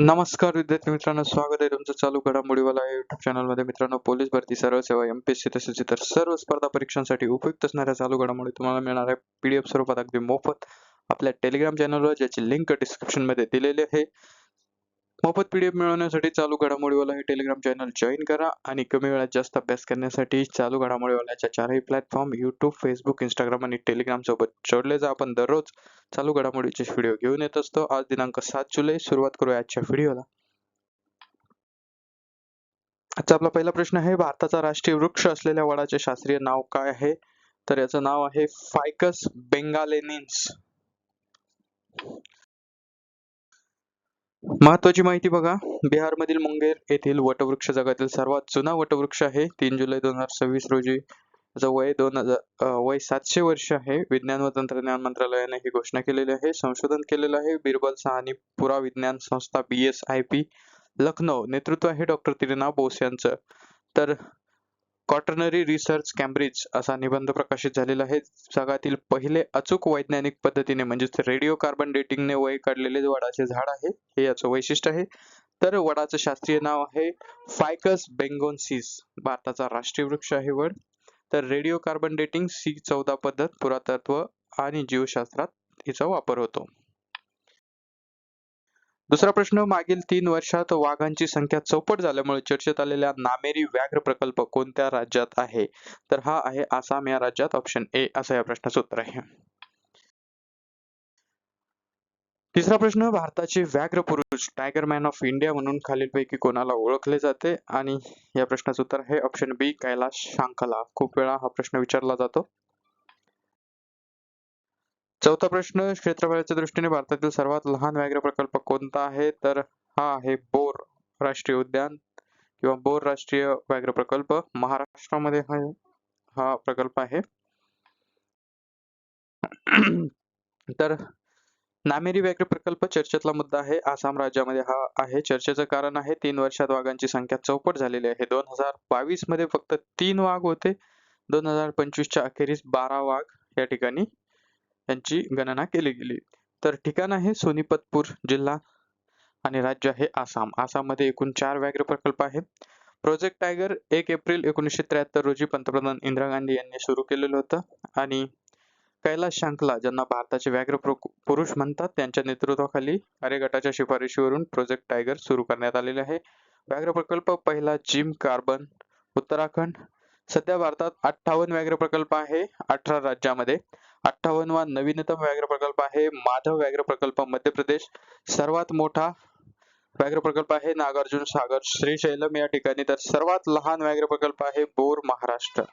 नमस्कार विद्यार्थी मित्रांनो, स्वागत आहे तुमचं चालू घडामोडीवाला या युट्यूब चॅनलमध्ये. मित्रांनो, पोलीस भरती, सर्व सेवा, एमपीएससी तसेच इतर सर्व स्पर्धा परीक्षांसाठी उपयुक्त असणाऱ्या चालू घडामोडी तुम्हाला मिळणार आहे पीडीएफ स्वरूपात अगदी मोफत आपल्या टेलिग्राम चॅनलवर, ज्याची लिंक डिस्क्रिप्शन मध्ये दिलेली आहे. मोफत पीडीएफ मिळवण्यासाठी चालू घडामोडीवाला हे टेलिग्राम चॅनल जॉईन करा आणि कमी वेळात जास्त अभ्यास करण्यासाठी चालू घडामोडीवाल्याच्या चारही प्लॅटफॉर्म युट्यूब, फेसबुक, इंस्टाग्राम आणि टेलिग्राम सोबत जोडले जा. आपण दररोज चालू घडामोडीचे व्हिडिओ घेऊन येत असतो. आज दिनांक 7 जुलै. सुरुवात करूया आजच्या व्हिडिओला. आजचा आपला पहिला प्रश्न आहे, भारताचा राष्ट्रीय वृक्ष असलेल्या वडाचे शास्त्रीय नाव काय आहे? तर याचं नाव आहे फायकस बेंगालेनिन्स. महत्वाची माहिती बघा, बिहारमधील मुंगेर येथील वटवृक्ष जगातील सर्वात जुना वटवृक्ष आहे. 3 जुलै 2026 रोजी याचं वय 700 वर्ष आहे. विज्ञान व तंत्रज्ञान मंत्रालयाने ही घोषणा केलेली आहे. संशोधन केलेलं आहे बिरबल साहनी पुराविज्ञान संस्था BSIP लखनौ. नेतृत्व आहे डॉक्टर तिरना बोस यांचं. तर क्वाटर्नरी रिसर्च कॅम्ब्रिज असा निबंध प्रकाशित झालेला आहे. जगातील पहिले अचूक वैज्ञानिक पद्धतीने म्हणजेच रेडिओ कार्बन डेटिंगने वय काढलेले वडाचे झाड आहे, हे याचं वैशिष्ट्य आहे. तर वडाचं शास्त्रीय नाव आहे फायकस बेंगोन्सिस. भारताचा राष्ट्रीय वृक्ष आहे वड. तर रेडिओ कार्बन डेटिंग C14 पद्धत पुरातत्व आणि जीवशास्त्रात हिचा वापर होतो. दुसरा प्रश्न, मागील 3 वर्षात वाघांची संख्या चौपट झाल्यामुळे चर्चेत आलेल्या नामेरी व्याघ्र प्रकल्प कोणत्या राज्यात आहे? तर हा आहे आसाम या राज्यात. ऑप्शन ए असं या प्रश्नाचं उत्तर आहे. तिसरा प्रश्न, भारताचे व्याघ्र पुरुष टायगर मॅन ऑफ इंडिया म्हणून खालीलपैकी कोणाला ओळखले जाते? आणि या प्रश्नाचं उत्तर आहे ऑप्शन बी कैलाश शांखला. खूप वेळा हा प्रश्न विचारला जातो. चौथा प्रश्न, क्षेत्रफळाच्या दृष्टीने भारतातील सर्वात लहान व्याघ्र प्रकल्प कोणता आहे? तर हा आहे बोर राष्ट्रीय उद्यान किंवा बोर राष्ट्रीय व्याघ्र प्रकल्प. महाराष्ट्रामध्ये हा प्रकल्प आहे. तर नामेरी व्याघ्र प्रकल्प चर्चेतला मुद्दा आहे. आसाम राज्यामध्ये हा आहे. चर्चेचं कारण आहे 3 वर्षात वाघांची संख्या चौपट झालेली आहे. 2022 मध्ये फक्त 3 वाघ होते. 2025च्या अखेरीस 12 वाघ या ठिकाणी यांची गणना केली गेली. तर ठिकाण आहे सोनीपतपूर जिल्हा आणि राज्य आहे आसाम. आसाममध्ये एकूण 4 व्याघ्र प्रकल्प आहेत. प्रोजेक्ट टायगर 1 एप्रिल 1973 रोजी पंतप्रधान इंदिरा गांधी यांनी सुरू केलेलं होतं आणि कैलाश शांखला, ज्यांना भारताचे व्याघ्र पुरुष म्हणतात, त्यांच्या नेतृत्वाखाली कार्यगटाच्या शिफारशीवरून प्रोजेक्ट टायगर सुरू करण्यात आलेले आहे. व्याघ्र प्रकल्प पहिला जिम कार्बन उत्तराखंड. सध्या भारतात 58 व्याघ्र प्रकल्प आहे 18 राज्यामध्ये. 58वा नवीनतम व्याघ्र प्रकल्प आहे माधव व्याघ्र प्रकल्प मध्य प्रदेश. सर्वात मोठा व्याघ्र प्रकल्प आहे नागार्जुन सागर श्रीशैलम या ठिकाणी. तर सर्वात लहान व्याघ्र प्रकल्प आहे बोर महाराष्ट्र.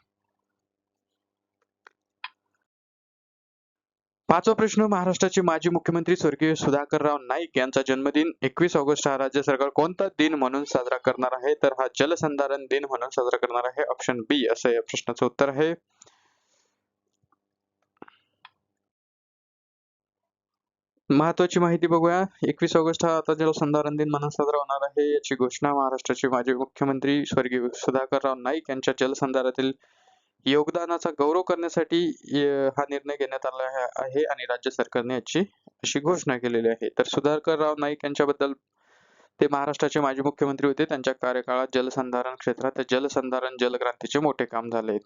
पाचवा प्रश्न, महाराष्ट्राचे माजी मुख्यमंत्री स्वर्गीय सुधाकरराव नाईक यांचा जन्मदिन 21 ऑगस्ट हा राज्य सरकार कोणता दिन म्हणून साजरा करणार आहे? तर हा जलसंधारण दिन म्हणून साजरा करणार आहे. ऑप्शन बी असं या प्रश्नाचं उत्तर आहे. महत्वाची माहिती बघूया. 21 ऑगस्ट हा आता जलसंधारण दिन म्हणून साजरा होणार आहे. याची घोषणा महाराष्ट्राचे माजी मुख्यमंत्री स्वर्गीय सुधाकरराव नाईक यांच्या जलसंधारणातील योगदानाचा गौरव करण्यासाठी हा निर्णय घेण्यात आला आहे आणि राज्य सरकारने याची अशी घोषणा केलेली आहे. तर सुधाकरराव नाईक यांच्याबद्दल, ते महाराष्ट्राचे माजी मुख्यमंत्री होते. त्यांच्या कार्यकाळात जलसंधारण क्षेत्रात जलसंधारण जलक्रांतीचे मोठे काम झाले.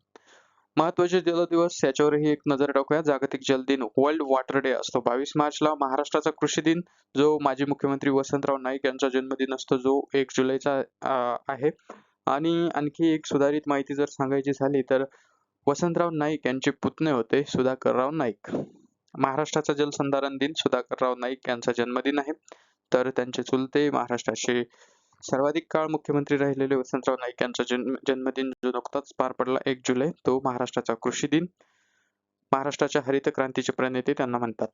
महत्वाचे जल दिवस याच्यावरही एक नजर टाकूया. जागतिक जल दिन वर्ल्ड वॉटर डे असतो 22 मार्चला. महाराष्ट्राचा कृषी दिन, जो माजी मुख्यमंत्री वसंतराव नाईक यांचा जन्मदिन असतो, जो 1 जुलैचा आहे. आणि आणखी एक सुधारित माहिती जर सांगायची झाली तर वसंतराव नाईक यांचे पुतणे होते सुधाकरराव नाईक. महाराष्ट्राचा जलसंधारण दिन सुधाकरराव नाईक यांचा जन्मदिन आहे. तर त्यांचे चुलते महाराष्ट्राचे सर्वाधिक काळ मुख्यमंत्री राहिलेले वसंतराव नाईक यांचा जन्मदिन जो नुकताच पार पडला 1 जुलै, तो महाराष्ट्राचा कृषी दिन, महाराष्ट्राच्या हरित क्रांतीचे प्रणेते त्यांना म्हणतात.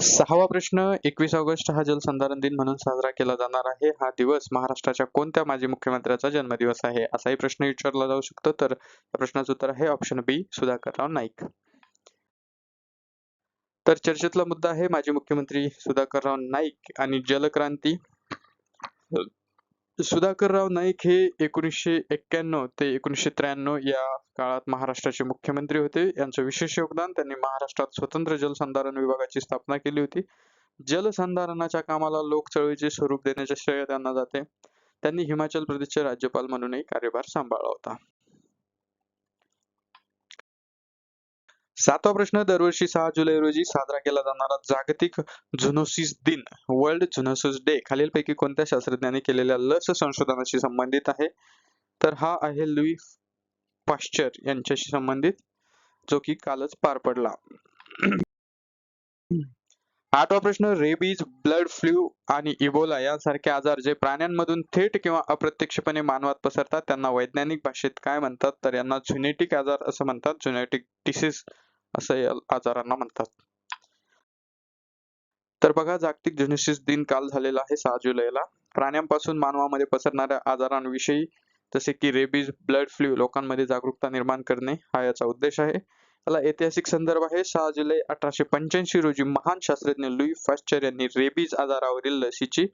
6वा प्रश्न, 21 ऑगस्ट हा जलसंधारण दिन म्हणून साजरा केला जाणार आहे. हा दिवस महाराष्ट्राच्या कोणत्या माजी मुख्यमंत्र्याचा जन्मदिवस आहे? असाही प्रश्न विचारला जाऊ शकतो. तर या प्रश्नाचं उत्तर आहे ऑप्शन बी सुधाकरराव नाईक. तर चर्चेतला मुद्दा आहे माजी मुख्यमंत्री सुधाकरराव नाईक आणि जलक्रांती. सुधाकरराव नाईक हे 1991 ते 1993 या काळात महाराष्ट्राचे मुख्यमंत्री होते. यांचं विशेष योगदान, त्यांनी महाराष्ट्रात स्वतंत्र जलसंधारण विभागाची स्थापना केली होती. जलसंधारणाच्या कामाला लोक चळवळीचे स्वरूप देण्याचे श्रेय त्यांना जाते. त्यांनी हिमाचल प्रदेशचे राज्यपाल म्हणूनही कार्यभार सांभाळला होता. 7वा प्रश्न, दरवर्षी 6 जुलै रोजी साजरा केला जाणारा जागतिक झुनोसिस दिन, वर्ल्ड झुनोसिस डे, खालीलपैकी कोणत्या शास्त्रज्ञाने केलेल्या लस संशोधनाशी संबंधित आहे? तर हा आहे लुई पाश्चर यांच्याशी संबंधित, जो की कालच पार पडला. 8वा प्रश्न, रेबीज, बर्ड फ्लू आणि इबोला यासारखे आजार जे प्राण्यांमधून थेट किंवा अप्रत्यक्षपणे मानवात पसरतात त्यांना वैज्ञानिक भाषेत काय म्हणतात? तर यांना झुनेटिक आजार असं म्हणतात. झुनेटिक डिसीज असं या आजारांना म्हणतात. तर बघा, जागतिक झुनोसिस दिन काल झालेला आहे 6 जुलैला. प्राण्यांपासून मानवामध्ये पसरणाऱ्या आजारांविषयी जसे की रेबीज, ब्लड फ्लू लोकांमध्ये जागरूकता निर्माण करणे हा याचा उद्देश आहे. याला ऐतिहासिक संदर्भ आहे. 6 जुलै 1885 रोजी महान शास्त्रज्ञ लुई पाश्चर यांनी रेबीज आजारावरील लसीची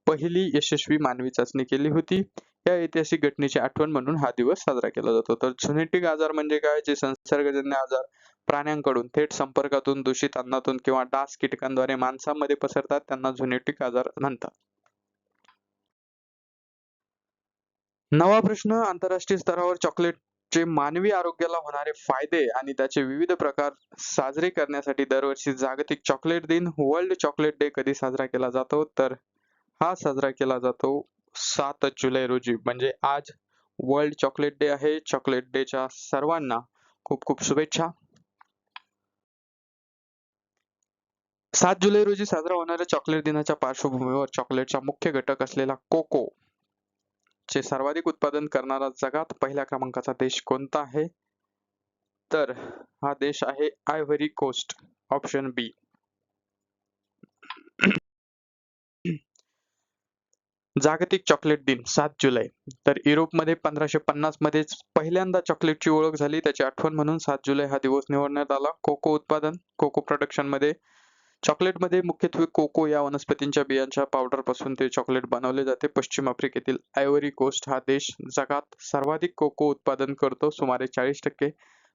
पहिली यशस्वी मानवी चाचणी केली होती. या ऐतिहासिक घटनेची आठवण म्हणून हा दिवस साजरा केला जातो. तर झुनेटिक आजार म्हणजे काय? जे संसर्गजन्य आजार प्राण्यांकडून थेट संपर्कातून, दूषित अन्नातून किंवा डास कीटकांद्वारे माणसांमध्ये पसरतात त्यांना झुनेटिक आजार म्हणतात. 9वा प्रश्न, आंतरराष्ट्रीय स्तरावर चॉकलेटचे मानवी आरोग्याला होणारे फायदे आणि त्याचे विविध प्रकार साजरे करण्यासाठी दरवर्षी जागतिक चॉकलेट दिन, वर्ल्ड चॉकलेट डे कधी साजरा केला जातो? तर हा साजरा केला जातो 7 जुलै रोजी, म्हणजे आज वर्ल्ड चॉकलेट डे आहे. चॉकलेट डेच्या सर्वांना खूप खूप शुभेच्छा. 7 जुलै रोजी साजरा होणाऱ्या चॉकलेट दिनाच्या पार्श्वभूमीवर चॉकलेटचा मुख्य घटक असलेला कोको चे सर्वाधिक उत्पादन करणारा जगात पहिल्या क्रमांकाचा देश कोणता आहे? तर हा देश आहे आयव्हरी कोस्ट, ऑप्शन बी. जागतिक चॉकलेट दिन 7 जुलै. तर युरोपमध्ये 1550 मध्येच पहिल्यांदा चॉकलेटची ओळख झाली. त्याची आठवण म्हणून 7 जुलै हा दिवस निवडण्यात आला. कोको उत्पादन, कोको प्रोडक्शन मध्ये चॉकलेटमध्ये मुख्यत्वे कोको या वनस्पतींच्या बियांच्या पावडरपासून ते चॉकलेट बनवले जाते. पश्चिम आफ्रिकेतील आयव्हरी कोस्ट हा देश जगात सर्वाधिक कोको उत्पादन करतो, सुमारे 40%.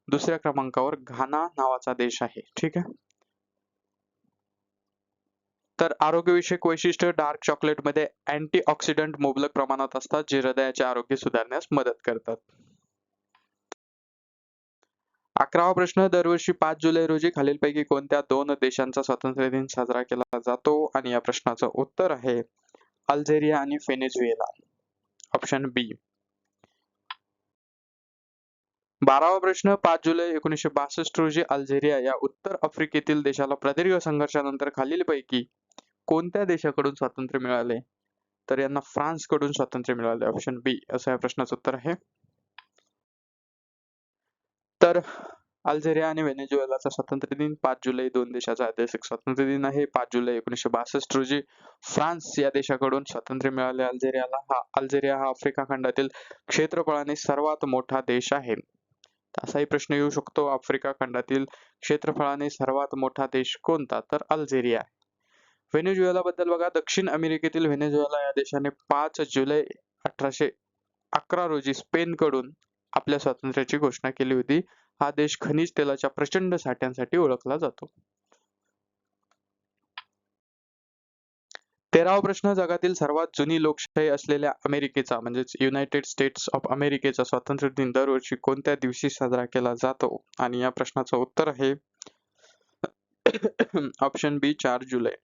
दुसऱ्या क्रमांकावर घाना नावाचा देश आहे. ठीक आहे. तर आरोग्यविषयक वैशिष्ट्य, डार्क चॉकलेटमध्ये अँटीऑक्सिडंट मुबलक प्रमाणात असतात, जे हृदयाचे आरोग्य सुधारण्यास मदत करतात. 11वा प्रश्न, दरवर्षी 5 जुलै रोजी खालीलपैकी कोणत्या 2 देशांचा स्वातंत्र्य दिन साजरा केला जातो? आणि या प्रश्नाचं उत्तर आहे अल्जेरिया आणि व्हेनेझुएला, ऑप्शन बी. 12वा प्रश्न, 5 जुलै 1962 रोजी अल्जेरिया या उत्तर आफ्रिकेतील देशाला प्रदीर्घ संघर्षानंतर खालीलपैकी कोणत्या देशाकडून स्वातंत्र्य मिळाले? तर यांना फ्रान्सकडून स्वातंत्र्य मिळाले, ऑप्शन बी असं या प्रश्नाचं उत्तर आहे. तर अल्जेरिया आणि व्हेनेझुएलाचा स्वातंत्र्य दिन 5 जुलै 2 देशाचा ऐतिहासिक स्वातंत्र्य दिन आहे. 5 जुलै 1962 रोजी फ्रान्स या देशाकडून स्वातंत्र्य मिळाले अल्जेरियाला. अल्जेरिया हा आफ्रिका खंडातील क्षेत्रफळाने सर्वात मोठा देश आहे. असाही प्रश्न येऊ शकतो, आफ्रिका खंडातील क्षेत्रफळाने सर्वात मोठा देश कोणता? तर अल्जेरिया. व्हेनेझुएला बद्दल बघा, दक्षिण अमेरिकेतील व्हेनेझुएला या देशाने 5 जुलै 1811 रोजी स्पेनकडून आपल्या स्वातंत्र्याची घोषणा केली होती. हा देश खनिज तेलाच्या प्रचंड साठ्यांसाठी ओळखला जातो. 13वा प्रश्न, जगातील सर्वात जुनी लोकशाही असलेल्या अमेरिकेचा म्हणजेच युनायटेड स्टेट्स ऑफ अमेरिकेचा स्वातंत्र्य दिन दरवर्षी कोणत्या दिवशी साजरा केला जातो? आणि या प्रश्नाचं उत्तर आहे ऑप्शन बी 4 जुलै.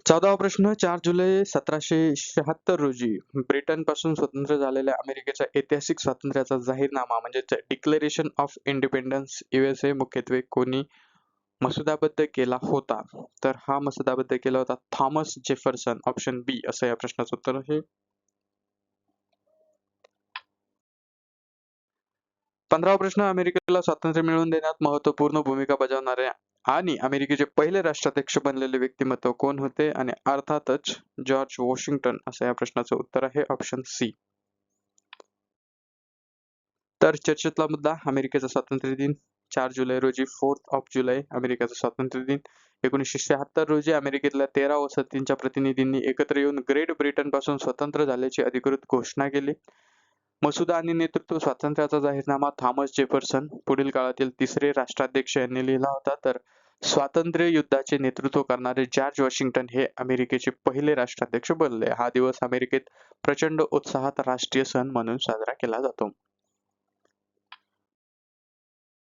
14वा प्रश्न, 4 जुलै 1776 रोजी ब्रिटन पासून स्वतंत्र झालेल्या अमेरिकेच्या ऐतिहासिक स्वातंत्र्याचा जाहीरनामा म्हणजेच डिक्लेरेशन ऑफ इंडिपेंडन्स USA मुख्यत्वे कोणी मसुदाबद्ध केला होता? तर हा मसुदाबद्ध केला होता थॉमस जेफरसन, ऑप्शन बी असं या प्रश्नाचं उत्तर आहे. 15वा प्रश्न, अमेरिकेला स्वातंत्र्य मिळवून देण्यात महत्त्वपूर्ण भूमिका बजावणाऱ्या आणि अमेरिकेचे पहिले राष्ट्राध्यक्ष बनलेले व्यक्तिमत्व कोण होते? आणि अर्थातच जॉर्ज वॉशिंग्टन असं या प्रश्नाचं उत्तर आहे, ऑप्शन सी. तर चर्चेतला मुद्दा, अमेरिकेचा स्वातंत्र्य दिन 4 जुलै रोजी 4th ऑफ जुलै अमेरिकेचा स्वातंत्र्य दिन. 1976 रोजी अमेरिकेतल्या 13 वसाहतींच्या प्रतिनिधींनी एकत्र येऊन ग्रेट ब्रिटन पासून स्वतंत्र झाल्याची अधिकृत घोषणा केली. मसुदा आणि नेतृत्व स्वातंत्र्याचा जाहीरनामा थॉमस जेफरसन पुढील काळातील तिसरे राष्ट्राध्यक्ष यांनी लिहिला होता. तर स्वातंत्र्य युद्धाचे नेतृत्व करणारे जॉर्ज वॉशिंग्टन हे अमेरिकेचे पहिले राष्ट्राध्यक्ष बनले. हा दिवस अमेरिकेत प्रचंड उत्साहात राष्ट्रीय सण म्हणून साजरा केला जातो.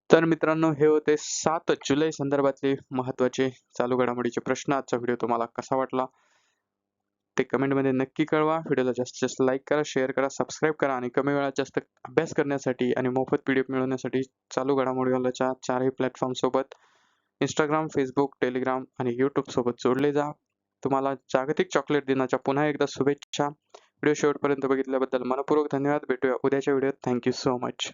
तर मित्रांनो, हे होते 7 जुलै संदर्भातले महत्त्वाचे चालू घडामोडीचे प्रश्न. आजचा व्हिडिओ तुम्हाला कसा वाटला ते कमेंटमध्ये नक्की कळवा. व्हिडिओला जास्तीत जास्त लाईक करा, शेअर करा, सबस्क्राईब करा आणि कमी वेळात जास्त अभ्यास करण्यासाठी आणि मोफत PDF मिळवण्यासाठी चालू घडामोडीवाल्याच्या 4ही प्लॅटफॉर्म सोबत Instagram, Facebook, Telegram आणि YouTube सोबत जोडले जा. तुम्हाला जागतिक चॉकलेट दिनाच्या पुन्हा एकदा शुभेच्छा. व्हिडिओ शेवटपर्यंत बघितल्याबद्दल मनःपूर्वक धन्यवाद. भेटूया उद्याच्या व्हिडिओत. Thank you so much.